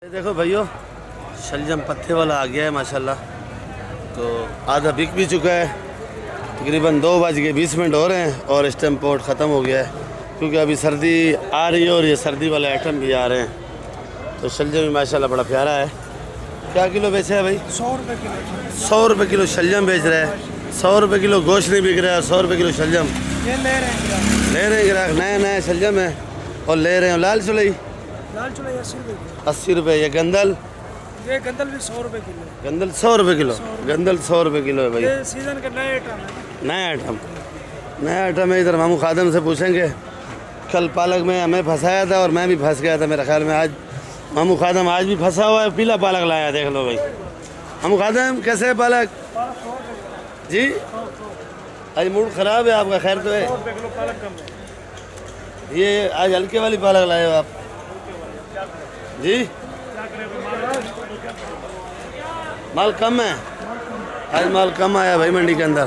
देखो भाइयों, शलजम पत्ते वाला आ गया है माशाल्लाह। तो आधा बिक भी चुका है, तकरीबन 2:20 हो रहे हैं और इस टाइम पोर्ट ख़त्म हो गया है क्योंकि अभी सर्दी आ रही है और ये सर्दी वाले आइटम भी आ रहे हैं। तो शलजम भी माशाल्लाह बड़ा प्यारा है। क्या किलो बेचा है भाई? 100 रुपये किलो। 100 रुपये किलो शलजम बेच रहा है। 100 रुपये किलो गोश्त नहीं बिक रहा है, 100 रुपये किलो शलजम ये ले रहे हैं ग्राहक। नया शलजम है और ले रहे हैं। लाल चुलई लाल चूल्हा 80 रुपये किलो। 80 रुपये। ये गंदल ये गंदल भी 100 रुपये किलो। गंदल 100 रुपये किलो। गंदल 100 रुपये किलो है भाई। ये सीजन का नया आइटम है। नया आइटम है। इधर मामू खादम से पूछेंगे। कल पालक में हमें फंसाया था और मैं भी फंस गया था मेरे ख्याल में। आज मामू खादम आज भी फंसा हुआ है, पीला पालक लाया, देख लो भाई। मामू खादम कैसे है पालक जी? आज मूड ख़राब है आपका? खैर तो है। 100 रुपये किलो पालक कम है। ये आज हल्के वाली पालक लाए हो आप जी? माल कम है आज, माल कम आया भाई मंडी के अंदर।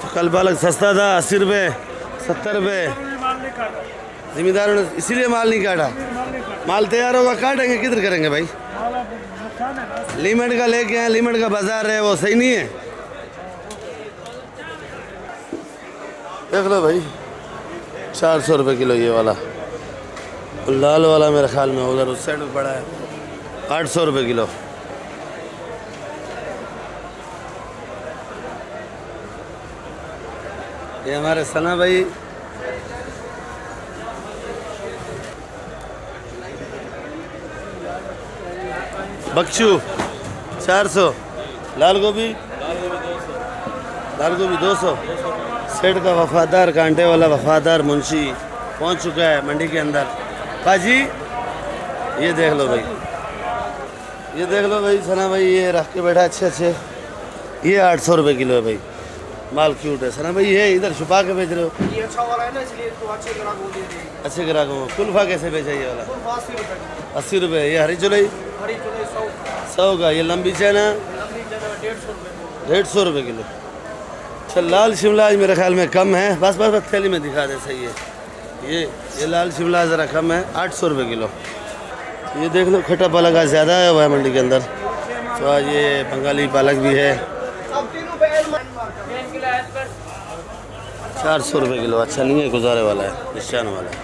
तो कल पालक सस्ता था, 80 रुपये 70 रुपये। जिम्मेदारों ने इसीलिए माल नहीं काटा। माल तैयार होगा काटेंगे, किधर करेंगे भाई? लीमेंट का लेके आए, लीमेंट का बाजार है, वो सही नहीं है। देख लो भाई, 400 रुपये किलो ये वाला। लाल वाला मेरे ख्याल में उधर उस साइड में पड़ा है 800 रुपये किलो। ये हमारे सना भाई बख्शू 400। लाल गोभी 200। सेठ का वफादार कांटे वाला वफादार मुंशी पहुंच चुका है मंडी के अंदर। बाजी ये देख लो भाई, ये देख लो भाई सना भाई, ये रख के बैठा अच्छे। ये 800 रुपये किलो है भाई। माल क्यूट है सना भाई। ये इधर छुपा के बेच रहे हो? ये अच्छा वाला है ना, इसलिए तो अच्छे ग्राहक को दे देंगे। अच्छे ग्राहकों को। कुल्फा कैसे बेचा ये वाला? 80 रुपये। 80 रुपये। ये हरी चुलई हरी चूल्हे 100 का। ये लंबी चना 150 रुपये। 150 रुपये किलो। अच्छा, लाल शिमला आज मेरे ख्याल में कम है। बस थैली में दिखा दे, सही है। ये लाल शिमला ज़रा कम है, 800 रुपये किलो। ये देख लो, खट्टा पालक आज ज़्यादा आया हुआ है मंडी के अंदर। तो आज ये बंगाली पालक भी है 400 रुपये किलो। अच्छा नहीं है, गुजारे वाला है, निशान वाला है।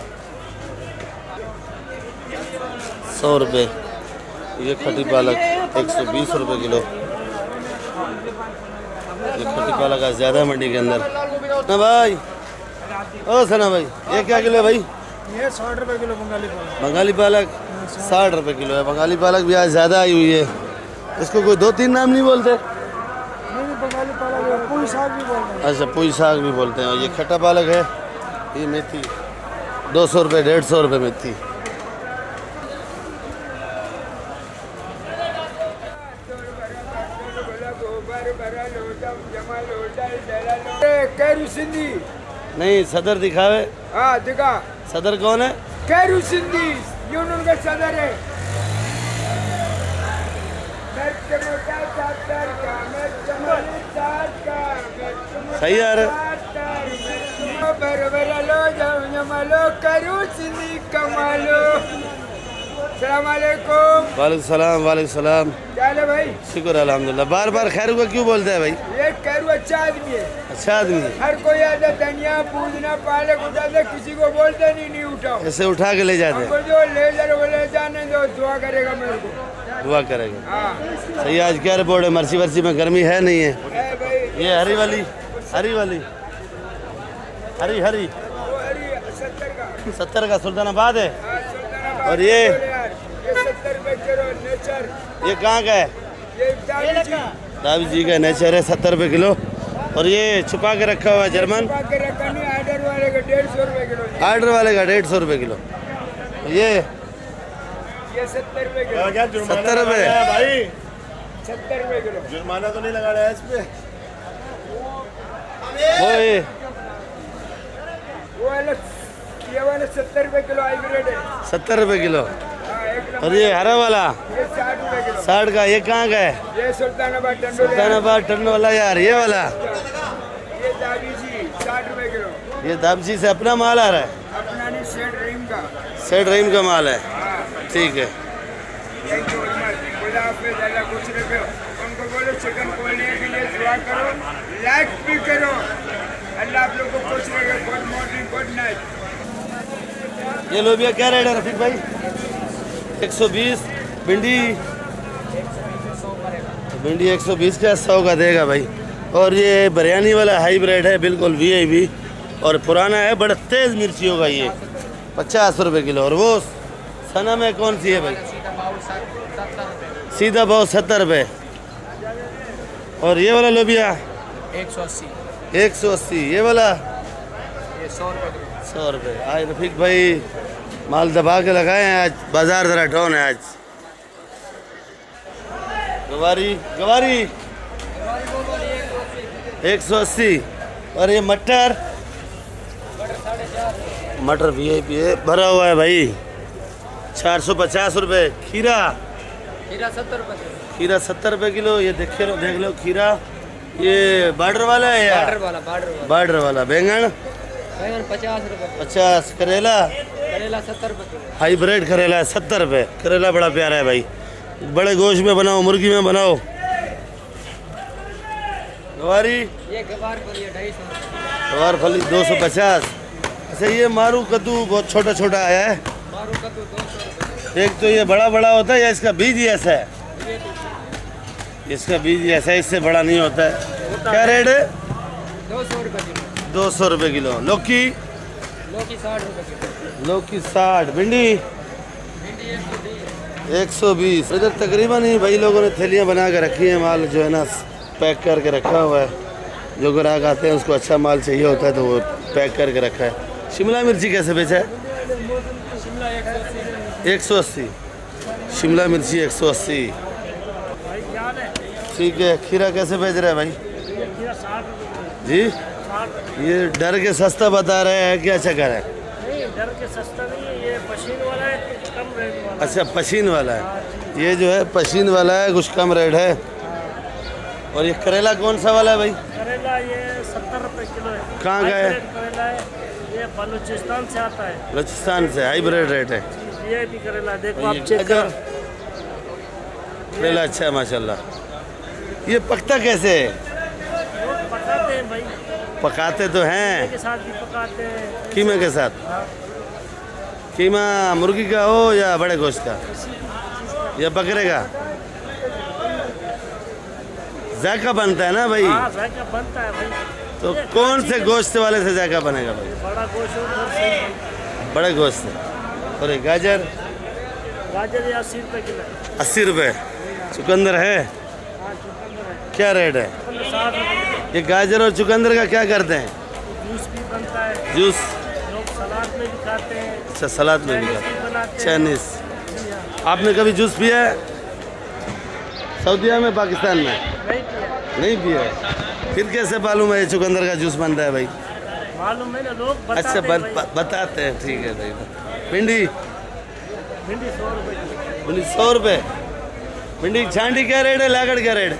100 रुपये। ये खट्टी पालक 120 रुपये किलो। ये खट्टी पालक आज ज़्यादा है मंडी के अंदर ना भाई। ओ सना भाई, ये क्या किलो है भाई? ये 60 रुपये किलो बंगाली पालक 60 रुपये किलो है। बंगाली पालक भी आज ज़्यादा आई हुई है। इसको कोई 2-3 नाम नहीं बोलते? नहीं, बंगाली पालक पुई साग भी बोलते हैं। अच्छा, पुई साग भी बोलते हैं। ये खट्टा पालक है। ये मेथी 200 रुपये 150 रुपये मेथी। कैरू सिंधी नहीं, सदर दिखावे। हाँ दिखा। सदर कौन है? कैरू सिंधी, ये उनका सदर है। सही आ रहा है। वालेकुम सलाम। वालेकुम सलाम। क्या है भाई? शुक्र अल्हम्दुलिल्लाह। बार बार खैर को क्यों बोलते हैं भाई? ये कैरू अच्छा आदमी है। अच्छा आदमी है। हर कोई आता धनिया पूजना पालक उठाते, किसी को बोलते नहीं उठाओ। ऐसे उठा के ले जाते हैं। हमको जो ले जाने दो, दुआ करेगा मेरे को। दुआ करेंगे। हाँ सही। आज क्या रिपोर्ट है? मर्सी वर्सी में गर्मी है नहीं है? भाई। ये हरी वाली हरी वो हरी 70 का सुल्तानाबाद है। सुल्तानाबाद। और ये 70 रुपये किलो नेचर। ये कहाँ का है? ये दावी जी का नेचर है 70 रुपये किलो। और ये छुपा के रखा हुआ है जर्मन, आर्डर वाले का 150 रुपये किलो। आर्डर वाले का 150 रुपये किलो। ये 70 रुपये किलो। 70 रुपये भाई। 70 रुपये किलो। जुर्माना तो नहीं लगा रहा है इस पे? वो वाला, ये वाला 70 रुपये किलो हाइब्रिड है। 70 रुपये किलो। हाँ, एक नंबर। और ये हरा वाला ये 60 रुपये किलो। 60 का। ये कहाँ का है? ये सुल्तानाबाद टंडो। सुल्तानाबाद टन वाला यार। ये वाला ये दादी जी 60 रुपये किलो। ये दाबची से अपना माल आ रहा है? अपना नहीं, सेठ रहीम का। सेठ रहीम का माल है। ठीक है। Thank you. खुदा हाफिज़, अल्लाह खुश रखे। उनको बोलो चिकन खोलने के लिए दुआ करो, लाइक भी करो। अल्लाह आप लोग को खुश रखे। Good morning, good night. ये लोबिया क्या रेट है रफीक भाई? 120। भिंडी 120 का 100 का देगा भाई। और ये बिरयानी वाला हाइब्रिड है, बिल्कुल वीआईपी और पुराना है, बड़ा तेज़ मिर्ची होगा ये। 50 रुपये किलो। और वो सना में कौन सी है भाई? सीधा भाव 70 रुपये। और ये वाला लोबिया 180। ये वाला 100 रुपये। आज रफीक भाई माल दबा के लगाए हैं, आज बाजार ज़रा डाउन है। आज गवारी 180। और ये मटर वीआईपी है, भरा हुआ है भाई, 450 रुपये। खीरा 70 रुपये किलो। ये देख लो खीरा, ये बॉर्डर वाला है या बॉर्डर वाला। बैंगन 50। करेला 70 रुपये। हाइब्रिड करेला 70 रुपये। करेला बड़ा प्यारा है भाई, बड़े गोश्त में बनाओ, मुर्गी में बनाओ। गवारी ये गवार फली 250। गवार फली 250। अच्छा, ये मारू कद्दू बहुत छोटा छोटा आया है। मारू कद्दू 200 रुपये। एक तो ये बड़ा बड़ा होता है या इसका बीज ही ऐसा है? इसका बीज ही ऐसा है, इससे बड़ा नहीं होता है। क्या रेट है? 200 रुपये किलो। 200 रुपये किलो। लौकी 60 रुपये किलो। लौकी 60। भिंडी 120। इधर तकरीबन ही भाई लोगों ने थैलियाँ बना के रखी हैं, माल जो है ना पैक करके रखा हुआ है। जो ग्राहक आते हैं उसको अच्छा माल चाहिए होता है तो वो पैक करके रखा है। शिमला मिर्ची कैसे बेचा है? 180। शिमला मिर्ची 180। ठीक है। खीरा कैसे बेच रहे हैं भाई जी? ये डर के सस्ता बता रहे हैं, क्या चक्कर है? डर के सस्ता नहीं है, ये पशीन वाला है, कुछ कम रेट वाला। अच्छा, पशीन वाला है। ये जो है पशीन वाला है, कुछ कम रेट है। और ये करेला कौन सा वाला है भाई? करेला ये 70 रुपये किलो है। कहाँ का है? हाइब्रिड करेला है, ये बलूचिस्तान से आता है। बलूचिस्तान से हाइब्रिड रेट है। ये भी करेला देखो आप चेक करो। करेला अच्छा है माशाल्लाह। ये पकता कैसे है? लोग पकाते हैं भाई, पकाते तो हैं, के साथ भी पकाते हैं। कीमे के साथ। कीमा मुर्गी का हो या बड़े गोश्त का या बकरे का? जायका बनता है ना भाई? हाँ, जायका बनता है भाई। तो कौन से गोश्त वाले से जायका बनेगा भाई? बड़ा गोश्त उधर से। बड़े गोश्त से। और ये गाजर गाजर ये 80 रुपये किलो है। 80 रुपये। चुकंदर है, हाँ, चुकंदर है क्या रेट है? 60 रुपये। ये गाजर और चुकंदर का क्या करते हैं? जूस भी बनता है, जूस। लोग सलाद में भी खाते हैं, अच्छा, सलाद में भी चाइनीज खाते भी हैं। बनाते हैं। चाइनीज। आपने कभी जूस पिया है सऊदीया में, पाकिस्तान में? नहीं किया। नहीं पिया है। फिर कैसे मालूम है ये चुकंदर का जूस बनता है भाई? मालूम है ना, लोग बताते अच्छा, हैं भाई। बताते हैं। ठीक है भाई। भिंडी भिंडी 100 रुपये किलो। भिंडी 100 रुपये। भिंडी छांटी क्या रेट है, लागड़ क्या रेट है?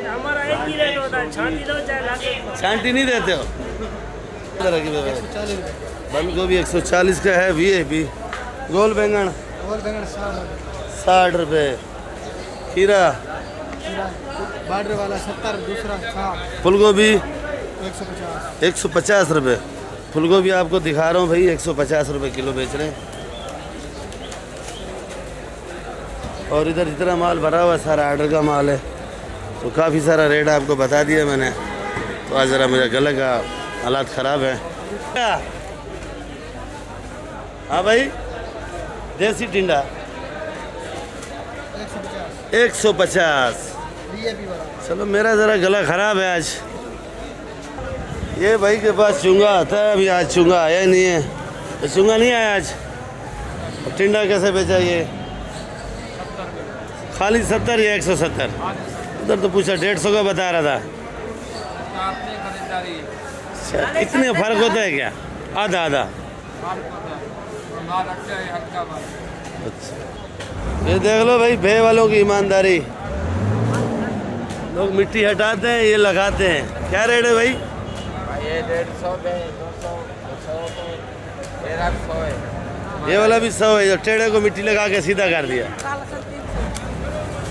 हमारा एक ही रेट होता है, छांटी दो चाहे लाके। छांटी नहीं देते हो? बंद गोभी 140 का है वीआईपी। गोल बैंगन 60 रुपये। खीरा बॉर्डर वाला 70, दूसरा 60। फूल गोभी 150। 150 रुपये। फूल गोभी आपको दिखा रहा हूँ भाई, 150 रुपये किलो बेच रहे हैं। और इधर जितना माल भरा हुआ है सारा आर्डर का माल है, तो काफ़ी सारा रेट आपको बता दिया मैंने। तो आज ज़रा मेरा गले का हालात ख़राब है। हाँ भाई, देसी टिंडा 150। चलो, मेरा ज़रा गला ख़राब है आज। ये भाई के पास चूंगा आता है, अभी आज चूंगा आया ही नहीं है। तो चूंगा नहीं आया आज। अब टिंडा कैसे बेचा ये? खाली 70 या 170? उधर तो पूछा 150 का बता रहा था। अच्छा, इतने फर्क होता है क्या? आधा आधा। अच्छा, ये देख लो भाई, भे वालों की ईमानदारी। लोग मिट्टी हटाते हैं, ये लगाते हैं। क्या रेट है भाई? ये 150 है, 200, 200 मेरा 100 है। ये वाला भी 100 है, जो टेढ़े को मिट्टी लगा के सीधा कर दिया।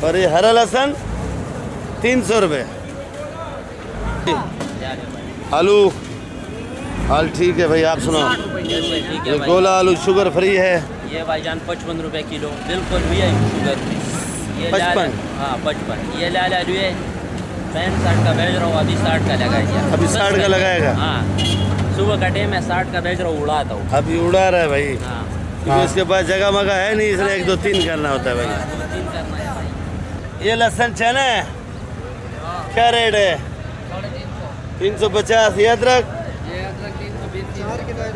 और ये हरा लहसुन 300 रुपये। आलू हाल ठीक है भाई, आप सुनो। ये गोला आलू शुगर फ्री है, ये भाईजान 55 रुपए किलो, बिल्कुल भी है शुगर फ्री। ये 55? हाँ 55। ये लाल आलू है 65 का बेच रहा हूँ, अभी 60 का लगाएगा। अभी 60 का लगाएगा? हाँ, सुबह का टाइम है, 60 का बेच रहा हूँ, उड़ाता हूँ। अभी उड़ा रहा है भाई, हाँ क्योंकि इसके पास जगह मगा है नहीं, इसलिए 1 2 3 करना होता है भाई। 2-3 करना है भाई। ये लहसुन चना है, क्या रेट है? 350। ये अदरक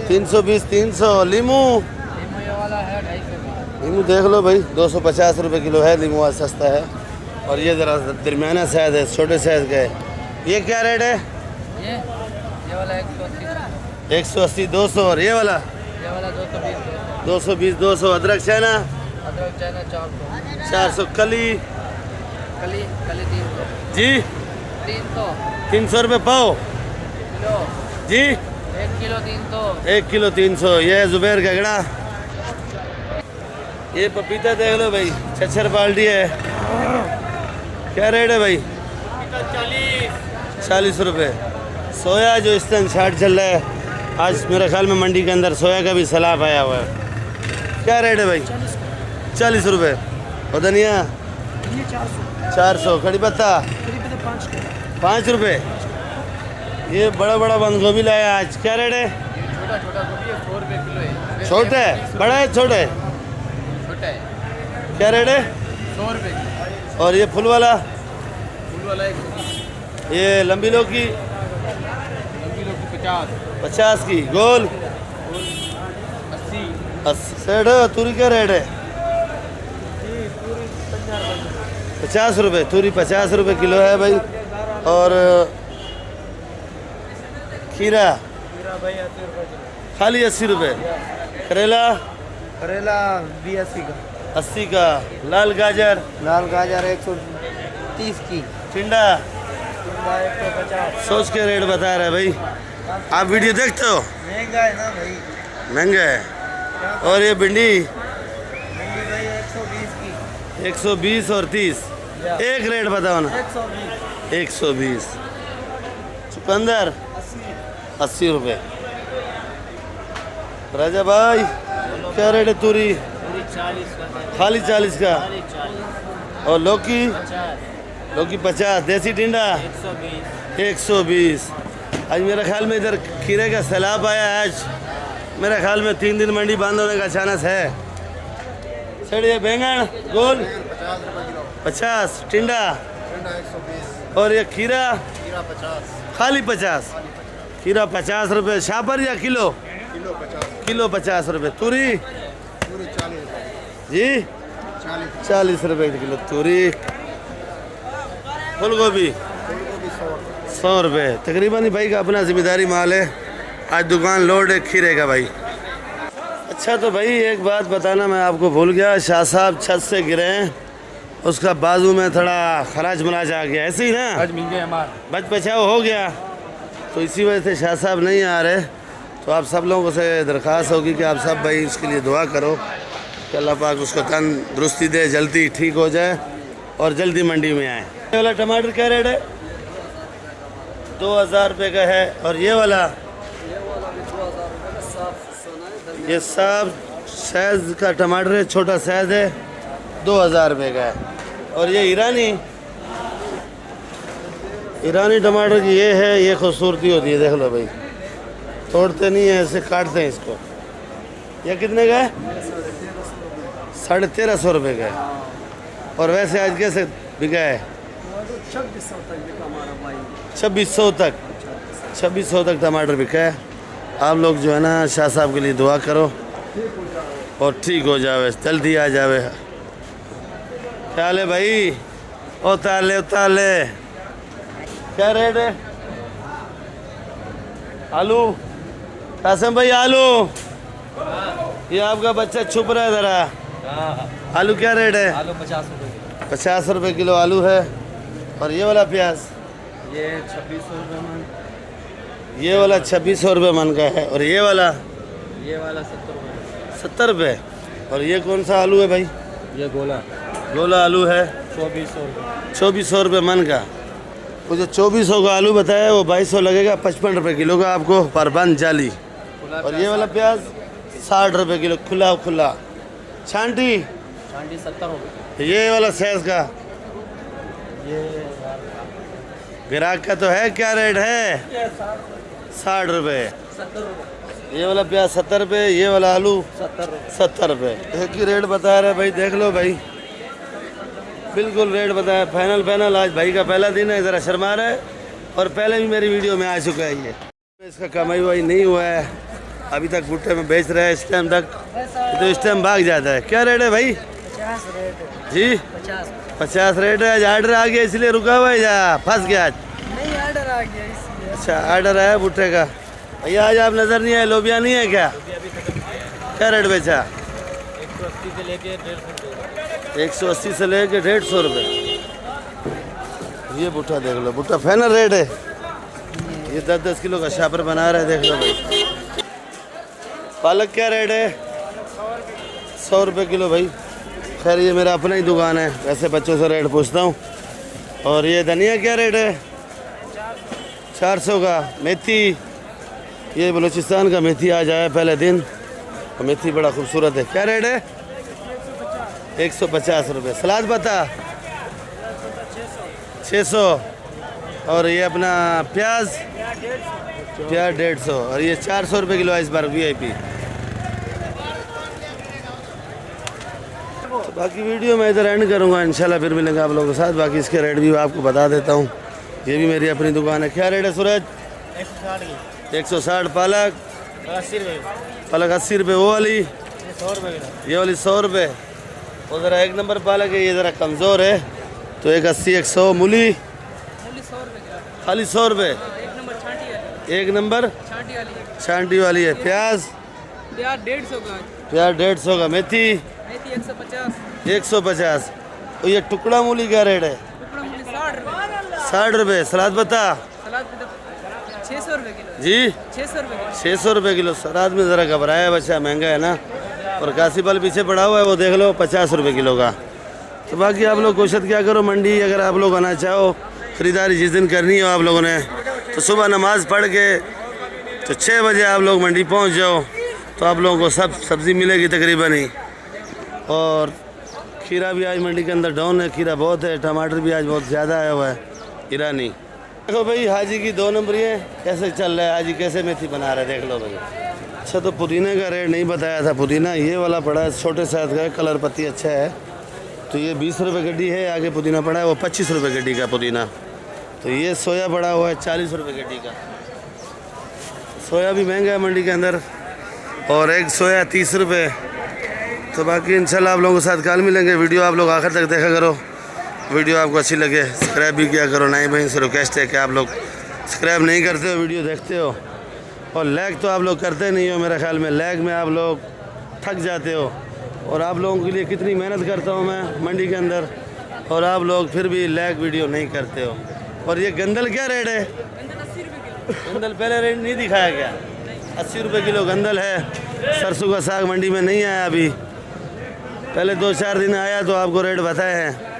320 300। लीमू लीमू देख लो भाई, 250 रुपये किलो है लीमू, आज सस्ता है। और ये ज़रा दरमियाना साइज़ है, छोटे साइज़ का है। ये क्या रेट है? ये वाला 180 200। और ये वाला 220 200। अदरक चना अदरक चाइना 400। 400। कली कली 300। जी 300 300 रुपये पाओ किलो। जी। 1 किलो 300। 1 किलो 300। ये है जुबैर का गड़ा। ये पपीता देख लो भाई, 66 बाल्टी है। क्या रेट है भाई? 40 रुपये। सोया जो इस टाइम 60 चल रहा है, आज मेरे ख्याल में मंडी के अंदर सोया का भी सैलाब आया हुआ है। क्या रेट है भाई? 40 रुपये। और धनिया 400। कड़ी पत्ता 5 रुपये। ये बड़ा बड़ा बंद गोभी लाया आज, क्या रेट है? छोटा गोभी 100 रुपये किलो है। छोटा है, बड़ा है, छोटा है? छोटा है। क्या रेट है? 100 रुपये किलो। और ये फुल वाला? फूल वाला 120। ये लंबी लौकी 50 की। गोल 80। तूरी क्या रेट है? 50 रुपये। तूरी 50 रुपये किलो है भाई। और खीरा खाली 80 रुपये। करेला 80 का। 80 का। लाल गाजर लाल गाजर 130 की। टिंडा 150। सोच के रेट बता रहे भाई। आप वीडियो देखते हो? महंगा है ना भाई। महंगा है। और ये भिंडी भिंडी भाई 120 की। 120 और 30। एक रेट बताओ ना। 120। चुकंदर 80 रुपये। राजा भाई क्या रेट है? तूरी खाली 40 का। और लौकी 50। देसी टिंडा 120। आज मेरे ख्याल में इधर खीरे का सैलाब आया है। आज मेरे ख्याल में 3 दिन मंडी बंद होने का चांस है। सर ये बैंगन गोल 50। टिंडा और ये खीरा खाली 50। खीरा 50 रुपये। शापर या किलो? किलो 50 रुपये। तूरी जी 40 रुपये किलो तूरी। फूल गोभी 100 रुपये। तकरीबन ही भाई का अपना जिम्मेदारी माल है। आज दुकान लोड है खीरे का भाई। अच्छा तो भाई एक बात बताना मैं आपको भूल गया, शाह साहब छत से गिरे हैं, उसका बाजू में थोड़ा खराज मराज आ गया, ऐसे ही ना? आज मिल गए हमारा बच बचाव हो गया, तो इसी वजह से शाह साहब नहीं आ रहे। तो आप सब लोगों से दरख्वास्त होगी कि आप सब भाई उसके लिए दुआ करो कि अल्लाह पाक उसको तंदुरुस्ती दे, जल्दी ठीक हो जाए और जल्दी मंडी में आए। ये वाला टमाटर क्या रेट है? 2000 रुपये का है। और ये वाला ये साफ साइज का टमाटर है, छोटा साइज है, 2000 रुपये का है। और ये ईरानी टमाटर की ये है, ये खूबसूरती होती है, देख लो भाई, तोड़ते नहीं है, ऐसे काटते हैं इसको। ये कितने का है? 1350 रुपये का है। और वैसे आज कैसे बिका है? 2600 तक 2600 तक टमाटर बिका है। आप लोग जो है ना शाह साहब के लिए दुआ करो और ठीक हो जावे, जल्दी आ जावे। क्या हाल है भाई? उतार ले क्या रेट है? आलू कासम भाई, आलू ये आपका बच्चा छुप रहा है ज़रा। आलू क्या रेट है? आलू 50 रुपये। 50 रुपये किलो आलू है। और ये वाला प्याज? ये 2600 रुपये मन। ये वाला 2600 रुपये मन का है। और ये वाला? ये वाला 70 रुपये। 70 रुपये। और ये कौन सा आलू है भाई? ये गोला गोला आलू है। 2400 रुपये मन का। वो जो 2400 का आलू बताया वो 2200 लगेगा, 55 रुपये किलो का आपको पर बंद जाली। और ये वाला प्याज 60 रुपये किलो खुला खुला। छांटी 70 रुपये। ये वाला साइज का ग्राहक का तो है, क्या रेट है? 60 रुपये। ये वाला प्याज 70 रुपये, ये वाला आलू 70 रुपये। एक ही रेट बता रहे भाई, देख लो भाई, बिल्कुल रेट बताया फाइनल। आज भाई का पहला दिन है, ज़रा शर्मा रहा है और पहले भी मेरी वीडियो में आ चुका है ये। इसका कमाई वाई नहीं हुआ है अभी तक, भुट्टे में बेच रहा है इस टाइम तक, तो इस टाइम भाग जाता है। क्या रेट है भाई? 50 रेट है। जी 50 रेट है। आज ऑर्डर आ गया इसलिए रुका हुआ है या फंस गया आज? नहीं, ऑर्डर आ गया इसलिए। अच्छा ऑर्डर आया भुट्टे का। भैया आज आप नज़र नहीं आए, लोबिया नहीं है क्या? क्या रेट बेचा? 180 से लेके 150 रुपये। ये भुट्टा देख लो, भुट्टा फाइनल रेट है। ये 10-10 किलो का शापर बना रहा है, देख लो भाई। पालक क्या रेट है? 100 रुपये किलो भाई। खैर ये मेरा अपना ही दुकान है, वैसे बच्चों से रेट पूछता हूँ। और ये धनिया क्या रेट है? 400 का। मेथी, ये बलूचिस्तान का मेथी आज आया पहले दिन, और मेथी बड़ा खूबसूरत है। क्या रेट है? 150 रुपये। सलाद पत्ता 600। और ये अपना प्याज 150। और ये 400 रुपये किलो है इस बार VIP। तो बाकी वीडियो मैं इधर एंड करूँगा, इंशाल्लाह फिर मिलेंगे आप लोगों के साथ। बाकी इसके रेट भी आपको बता देता हूँ। ये भी मेरी अपनी दुकान है। क्या रेट है सूरज? 160। पालक 80 रुपये। पालक 80 रुपये। वो वाली 100 रुपये। ये वाली 100 रुपये। वो ज़रा एक नंबर पालक है, ये ज़रा कमज़ोर है, तो एक 80 एक 100। मूली खाली 100 रुपये। एक नंबर छांटी वाली है। प्याज 150 का। प्याज 150 का। मेथी 150। और ये टुकड़ा मूली क्या रेट है? 60 रुपये। सलाद पत्ता 600 रुपये किलो जी 600 रुपये किलो। सलाद में ज़रा घबराया बच्चा, महंगा है ना। और काशी फल पीछे पड़ा हुआ है, वो देख लो 50 रुपये किलो का। तो बाकी आप लोग कोशिश क्या करो, मंडी अगर आप लोग आना चाहो, ख़रीदारी जिस दिन करनी हो आप लोगों ने, तो सुबह नमाज़ पढ़ के तो 6 बजे आप लोग मंडी पहुंच जाओ, तो आप लोगों को सब सब्ज़ी मिलेगी तकरीबन ही। और खीरा भी आज मंडी के अंदर डाउन है, खीरा बहुत है। टमाटर भी आज बहुत ज़्यादा आया हुआ है ईरानी। देखो भाई हाजी की 2 नंबरी है, कैसे चल रहा है हाजी, कैसे मेथी बना रहा है, देख लो भाई। अच्छा तो पुदीने का रेट नहीं बताया था। पुदीना ये वाला पड़ा है, छोटे साइज़ का है, कलर पत्ती अच्छा है, तो ये 20 रुपये गड्डी है। आगे पुदीना पड़ा है वो 25 रुपये गड्डी का पुदीना। तो ये सोया पड़ा हुआ है 40 रुपये गड्डी का। सोया भी महंगा है मंडी के अंदर, और एक सोया 30 रुपये। तो बाकी इंशाल्लाह आप लोगों के साथ कल मिलेंगे। वीडियो आप लोग आखिर तक देखा करो, वीडियो आपको अच्छी लगे सब्सक्राइब भी किया करो। नई बहन से रिक्वेस्ट है कि आप लोग सब्सक्राइब नहीं करते हो, वीडियो देखते हो, और लाइक तो आप लोग करते नहीं हो। मेरे ख्याल में लाइक में आप लोग थक जाते हो, और आप लोगों के लिए कितनी मेहनत करता हूँ मैं मंडी के अंदर, और आप लोग फिर भी लाइक वीडियो नहीं करते हो। और ये गंदल क्या रेट है? गंदल पहले रेट नहीं दिखाया क्या? 80 रुपये किलो गंदल है। सरसों का साग मंडी में नहीं आया अभी, पहले 2-4 दिन आया तो आपको रेट बताए हैं।